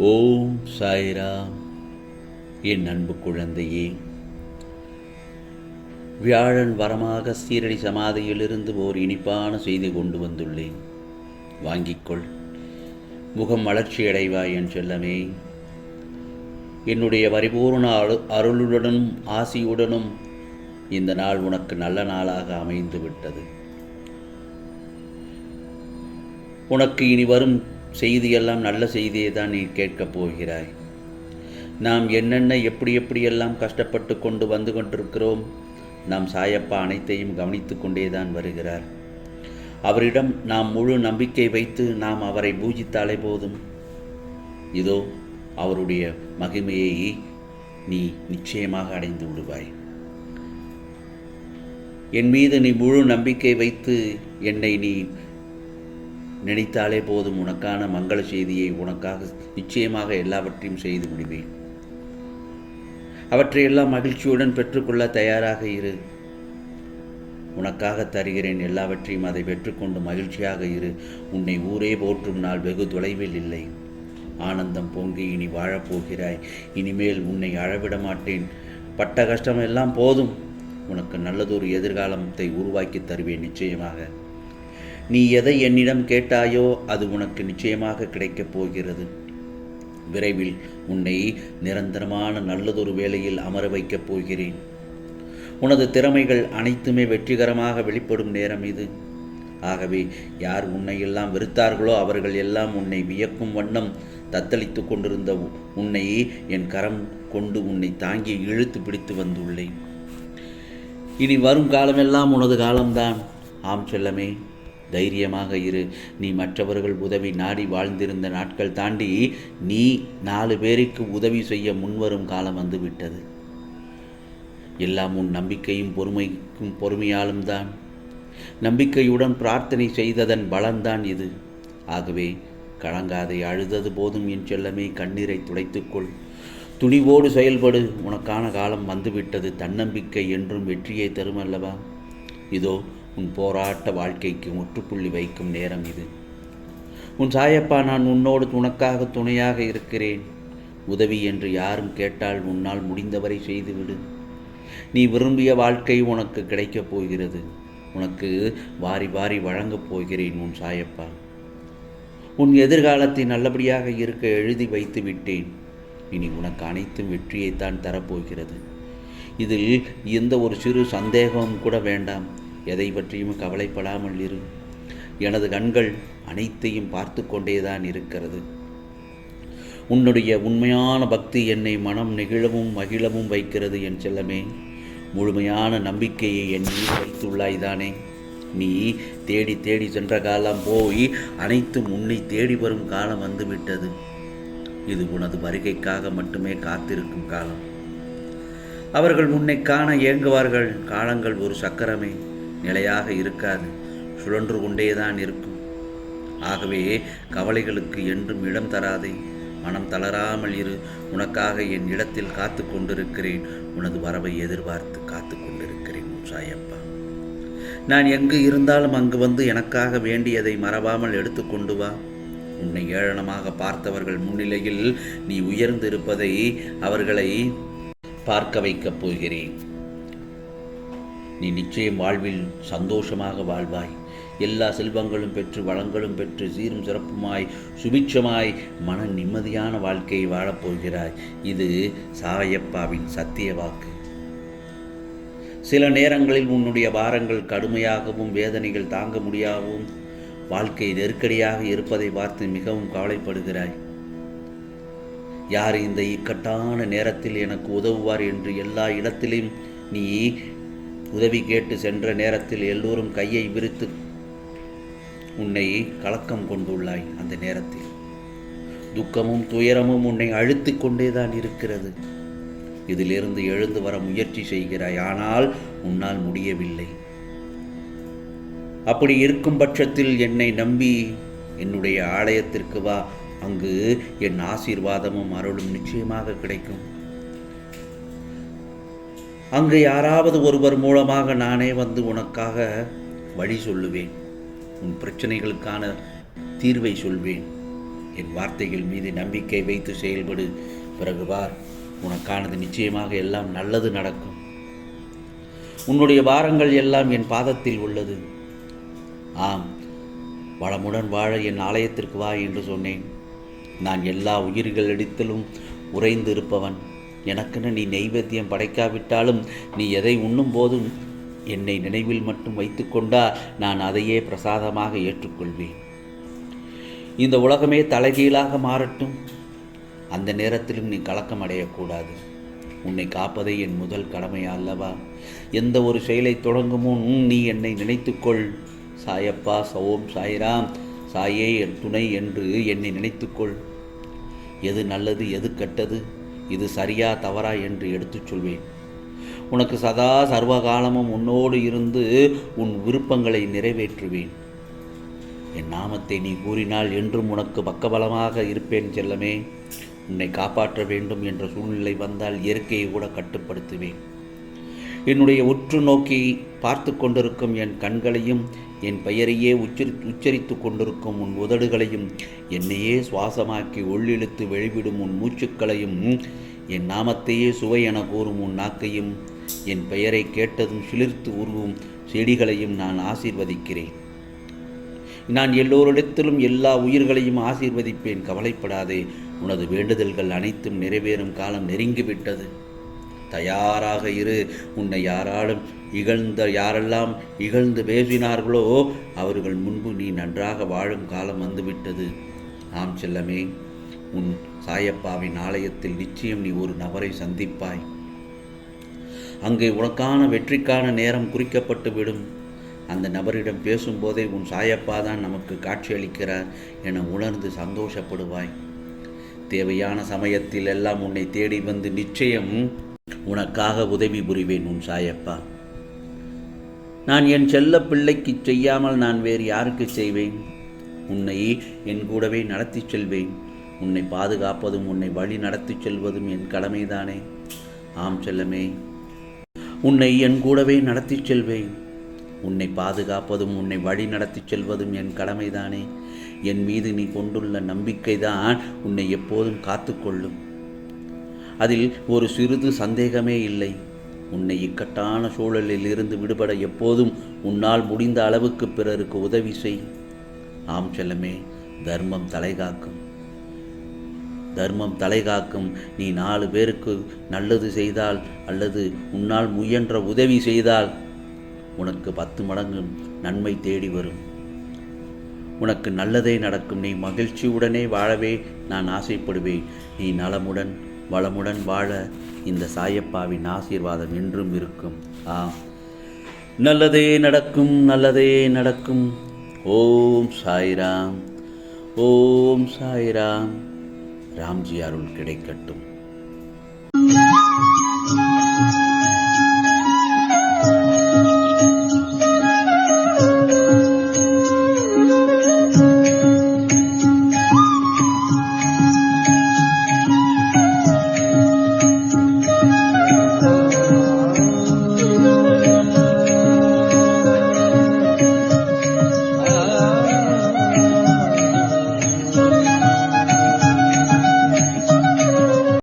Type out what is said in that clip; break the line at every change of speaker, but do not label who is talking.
ஓம் சாய்ராம். என் அன்பு குழந்தையே, வியாழன் வரமாக சீரடி சமாதியிலிருந்து ஓர் இனிப்பான செய்தி கொண்டு வந்துள்ளேன். வாங்கிக்கொள். முகம் மலர்ச்சியடைவாய் என் செல்லமே. என்னுடைய பரிபூர்ண அருளுடனும் ஆசியுடனும் இந்த நாள் உனக்கு நல்ல நாளாக அமைந்து விட்டது. உனக்கு இனி வரும் செய்தியெல்லாம் நல்ல செய்தியை தான் நீ கேட்கப் போகிறாய். நாம் என்னென்ன எப்படியெல்லாம் கஷ்டப்பட்டு கொண்டு வந்து கொண்டிருக்கிறோம். நாம் சாயப்பா அனைத்தையும் கவனித்து கொண்டேதான் வருகிறார். அவரிடம் நாம் முழு நம்பிக்கை வைத்து நாம் அவரை பூஜித்தாலே போதும். இதோ அவருடைய மகிமையை நீ நிச்சயமாக அடைந்து விடுவாய். என் மீது நீ முழு நம்பிக்கை வைத்து என்னை நீ நினைத்தாலே போதும். உனக்கான மங்கள செய்தியை உனக்காக நிச்சயமாக எல்லாவற்றையும் செய்து விடுவேன். அவற்றையெல்லாம் மகிழ்ச்சியுடன் பெற்றுக்கொள்ள தயாராக இரு. உனக்காக தருகிறேன் எல்லாவற்றையும். அதை பெற்றுக்கொண்டு மகிழ்ச்சியாக இரு. உன்னை ஊரே போற்றும் நாள் வெகு தொலைவில் இல்லை. ஆனந்தம் பொங்கி இனி வாழப்போகிறாய். இனிமேல் உன்னை அழவிட மாட்டேன். பட்ட கஷ்டம் எல்லாம் போதும். உனக்கு நல்லதொரு எதிர்காலத்தை உருவாக்கி தருவேன் நிச்சயமாக. நீ எதை என்னிடம் கேட்டாயோ அது உனக்கு நிச்சயமாக கிடைக்கப் போகிறது. விரைவில் உன்னை நிரந்தரமான நல்லதொரு வேலையில் அமர வைக்கப் போகிறேன். உனது திறமைகள் அனைத்துமே வெற்றிகரமாக வெளிப்படும் நேரம் இது. ஆகவே யார் உன்னை எல்லாம் வெறுத்தார்களோ அவர்கள் எல்லாம் உன்னை வியக்கும் வண்ணம் தத்தளித்து கொண்டிருந்த உன்னை என் கரம் கொண்டு உன்னை தாங்கி இழுத்து பிடித்து வந்துள்ளேன். இனி வரும் காலமெல்லாம் உனது காலம்தான். ஆம் செல்லமே, தைரியமாக இரு. நீ மற்றவர்கள் உதவி நாடி வாழ்ந்திருந்த நாட்கள் தாண்டி நீ 4 பேருக்கு உதவி செய்ய முன்வரும் காலம் வந்துவிட்டது. எல்லாம் உன் நம்பிக்கையும் பொறுமையாலும் தான். நம்பிக்கையுடன் பிரார்த்தனை செய்ததன் பலன்தான் இது. ஆகவே கலங்காதை. அழுதது போதும் என் செல்லமே. கண்ணீரை துடைத்துக்கொள். துணிவோடு செயல்படு. உனக்கான காலம் வந்துவிட்டது. தன்னம்பிக்கை என்றும் வெற்றியை தரும் அல்லவா? இதோ உன் போராட்ட வாழ்க்கைக்கு முற்றுப்புள்ளி வைக்கும் நேரம் இது. உன் சாயப்பா நான் உன்னோடு உனக்காக துணையாக இருக்கிறேன். உதவி என்று யாரும் கேட்டால் உன்னால் முடிந்தவரை செய்துவிடு. நீ விரும்பிய வாழ்க்கை உனக்கு கிடைக்கப் போகிறது. உனக்கு வாரி வாரி வழங்கப் போகிறேன் உன் சாயப்பா. உன் எதிர்காலத்தை நல்லபடியாக இருக்க எழுதி வைத்து விட்டேன். இனி உனக்கு அனைத்தும் வெற்றியைத்தான் தரப்போகிறது. இதில் எந்த ஒரு சிறு சந்தேகமும் கூட வேண்டாம். எதை பற்றியும் கவலைப்படாமல் இரு. எனது கண்கள் அனைத்தையும் பார்த்து கொண்டேதான் இருக்கிறது. உன்னுடைய உண்மையான பக்தி என்னை மனம் நெகிழவும் மகிழவும் வைக்கிறது என் செல்லமே. முழுமையான நம்பிக்கையை என் மீது வைத்துள்ளாய்தானே. நீ தேடி தேடி சென்ற காலம் போய் அனைத்தும் உன்னை தேடி வரும் காலம் வந்துவிட்டது. இது உனது வருகைக்காக மட்டுமே காத்திருக்கும் காலம். அவர்கள் உன்னை காண ஏங்குவார்கள். காலங்கள் ஒரு சக்கரமே, நிலையாக இருக்காது, சுழன்று கொண்டேதான் இருக்கும். ஆகவே கவலைகளுக்கு என்றும் இடம் தராதே. மனம் தளராமல் இரு. உனக்காக என் இடத்தில் காத்து கொண்டிருக்கிறேன். உனது வரவை எதிர்பார்த்து காத்து கொண்டிருக்கிறேன் சாயப்பா. நான் எங்கு இருந்தாலும் அங்கு வந்து எனக்காக வேண்டியதை மறவாமல் எடுத்து கொண்டு வா. உன்னை ஏளனமாக பார்த்தவர்கள் முன்னிலையில் நீ உயர்ந்திருப்பதை அவர்களை பார்க்க வைக்கப் போகிறேன். நீ நிச்சயம் வாழ்வில் சந்தோஷமாக வாழ்வாய். எல்லா செல்வங்களும் பெற்று வளங்களும் பெற்று சீரும் சிறப்புமாய் சுபிட்சமாய் மன நிம்மதியான வாழ்க்கையை வாழப்போகிறாய். இது சாயப்பாவின் சத்திய வாக்கு. சில நேரங்களில் உன்னுடைய பாரங்கள் கடுமையாகவும் வேதனைகள் தாங்க முடியாகவும் வாழ்க்கை நெருக்கடியாக இருப்பதை பார்த்து மிகவும் கவலைப்படுகிறாய். யார் இந்த இக்கட்டான நேரத்தில் எனக்கு உதவுவார் என்று எல்லா இடத்திலும் நீ உதவி கேட்டு சென்ற நேரத்தில் எல்லோரும் கையை விரித்து உன்னை கலக்கம் கொண்டுள்ளாய். அந்த நேரத்தில் துக்கமும் துயரமும் உன்னை அழுத்தி கொண்டேதான் இருக்கிறது. இதிலிருந்து எழுந்து வர முயற்சி செய்கிறாய். ஆனால் உன்னால் முடியவில்லை. அப்படி இருக்கும் பட்சத்தில் என்னை நம்பி என்னுடைய ஆலயத்திற்கு வா. அங்கு என் ஆசீர்வாதமும் அருளும் நிச்சயமாக கிடைக்கும். அங்கு யாராவது ஒருவர் மூலமாக நானே வந்து உனக்காக வழி சொல்லுவேன். உன் பிரச்சனைகளுக்கான தீர்வை சொல்வேன். என் வார்த்தைகள் மீது நம்பிக்கை வைத்து செயல்படு. பிறகு பார், உனக்கானது நிச்சயமாக எல்லாம் நல்லது நடக்கும். உன்னுடைய பாரங்கள் எல்லாம் என் பாதத்தில் உள்ளது. ஆம், வளமுடன் வாழ என் ஆலயத்திற்கு வா என்று சொன்னேன். நான் எல்லா உயிர்களிடத்திலும் உறைந்து இருப்பவன். எனக்கென நீ நெய்வேத்தியம் படைக்காவிட்டாலும் நீ எதை உண்ணும் போதும் என்னை நினைவில் மட்டும் வைத்து கொண்டா நான் அதையே பிரசாதமாக ஏற்றுக்கொள்வேன். இந்த உலகமே தலைகீழாக மாறட்டும், அந்த நேரத்திலும் நீ கலக்கம் அடையக்கூடாது. உன்னை காப்பதே என் முதல் கடமை அல்லவா? எந்த ஒரு செயலை தொடங்கும் முன் நீ என்னை நினைத்துக்கொள். சாயப்பா, ஓம் சாய்ராம், சாயே என் துணை என்று என்னை நினைத்துக்கொள். எது நல்லது, எது கெட்டது, இது சரியா தவறா என்று எடுத்துச் சொல்வேன். உனக்கு சதா சர்வகாலமும் உன்னோடு இருந்து உன் விருப்பங்களை நிறைவேற்றுவேன். என் நாமத்தை நீ கூறினால் என்றும் உனக்கு பக்கபலமாக இருப்பேன் செல்லமே. உன்னை காப்பாற்ற வேண்டும் என்ற சூழ்நிலை வந்தால் இயற்கையை கூட கட்டுப்படுத்துவேன். என்னுடைய உற்று நோக்கி பார்த்து கொண்டிருக்கும் என் கண்களையும், என் பெயரையே உச்சரித்து கொண்டிருக்கும் உன் உதடுகளையும், என்னையே சுவாசமாக்கி உள்ளிழுத்து வெளிவிடும் உன் மூச்சுக்களையும், என் நாமத்தையே சுவை என கூறும் உன் நாக்கையும், என் பெயரை கேட்டதும் சிலிர்த்து உருவும் செடிகளையும் நான் ஆசீர்வதிக்கிறேன். நான் எல்லோரிடத்திலும் எல்லா உயிர்களையும் ஆசீர்வதிப்பேன். கவலைப்படாதே, உனது வேண்டுதல்கள் அனைத்தும் நிறைவேறும் காலம் நெருங்கிவிட்டது. தயாராக இரு. உன்னை யாரெல்லாம் இகழ்ந்து பேசினார்களோ அவர்கள் முன்பு நீ நன்றாக வாழும் காலம் வந்துவிட்டது. ஆம் செல்லமே, உன் சாயப்பாவின் ஆலயத்தில் நிச்சயம் நீ ஒரு நபரை சந்திப்பாய். அங்கே உனக்கான வெற்றிக்கான நேரம் குறிக்கப்பட்டு விடும். அந்த நபரிடம் பேசும்போதே உன் சாயப்பா தான் நமக்கு காட்சியளிக்கிறார் என உணர்ந்து சந்தோஷப்படுவாய். தேவையான சமயத்தில் எல்லாம் உன்னை தேடி வந்து நிச்சயம் உனக்காக உதவி புரிவேன் உன் சாயப்பா. நான் என் செல்ல பிள்ளைக்கு செய்யாமல் நான் வேறு யாருக்கு செய்வேன்? உன்னை என் கூடவே நடத்தி செல்வேன். உன்னை பாதுகாப்பதும் உன்னை வழி நடத்தி செல்வதும் என் கடமைதானே? ஆம் செல்லமே, உன்னை என் கூடவே நடத்தி செல்வேன். உன்னை பாதுகாப்பதும் உன்னை வழி நடத்தி செல்வதும் என் கடமைதானே? என் மீது நீ கொண்டுள்ள நம்பிக்கைதான் உன்னை எப்போதும் காத்து கொள்ளும். அதில் ஒரு சிறிது சந்தேகமே இல்லை. உன்னை இக்கட்டான சூழலில் இருந்து விடுபட எப்போதும் உன்னால் முடிந்த அளவுக்கு பிறருக்கு உதவி செய். ஆம் செல்லமே, தர்மம் தலைகாக்கும். தர்மம் தலைகாக்கும். நீ 4 பேருக்கு நல்லது செய்தால் அல்லது உன்னால் முயன்ற உதவி செய்தால் உனக்கு 10 மடங்கு நன்மை தேடி வரும். உனக்கு நல்லதே நடக்கும். நீ மகிழ்ச்சியுடனே வாழவே நான் ஆசைப்படுவேன். நீ நலமுடன் வளமுடன் வாழ இந்த சாயப்பாவின் ஆசீர்வாதம் என்றும் இருக்கும். நல்லதே நடக்கும், நல்லதே நடக்கும். ஓம் சாய்ராம், ஓம் சாய்ராம். ராம்ஜி அருள் கிடைக்கட்டும்.